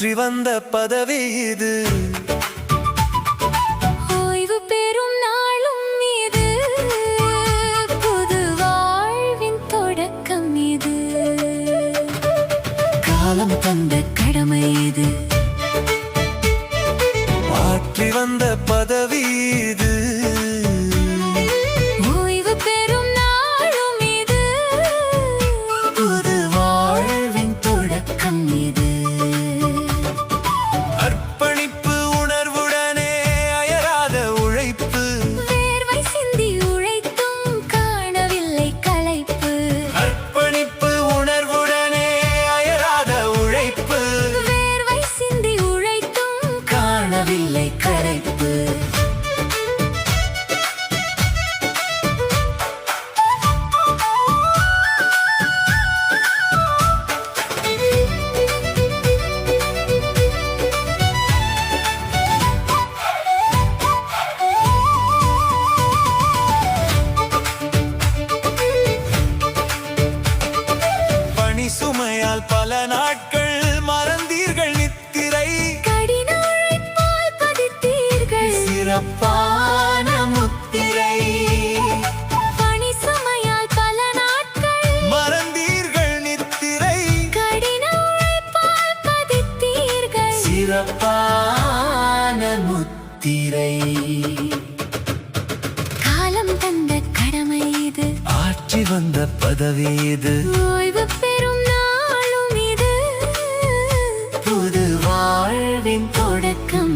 ஆற்றி வந்த பதவி இது. ஓய்வு பெறும் நாளும் இது, புது வாழ்வின் தொடக்கம் இது. காலம் தந்த கடமை இது, ஆற்றி வந்த பதவி இது. ஓய்வு பெறும் நாளும் இது, புது வாழ்வின் தொடக்கம் இது. அர்ப்பணிப்பு உணர்வுடனே அயராத உழைப்பு, வேர்வை சிந்தி உழைத்தும் காணவில்லை களைப்பு. அர்ப்பணிப்பு உணர்வுடனே அயராத உழைப்பு, வேர்வை சிந்தி உழைத்தும் காணவில்லை களைப்பு. பணி சுமையால் பல நாட்கள் மறந்தீர்கள் நித்திரை, கடின உழைப்பால் பதித்தீர்கள் சிறப்பான முத்திரை. பணி சுமையால் பல நாட்கள் மறந்தீர்கள் நித்திரை, கடின உழைப்பால் பதித்தீர்கள் சிறப்பான முத்திரை. காலம் தந்த கடமை இது, ஆற்றி வந்த பதவி இது. ஓய்வு பெறும் நாளும் இது, புது வாழ்வின் தொடக்கம்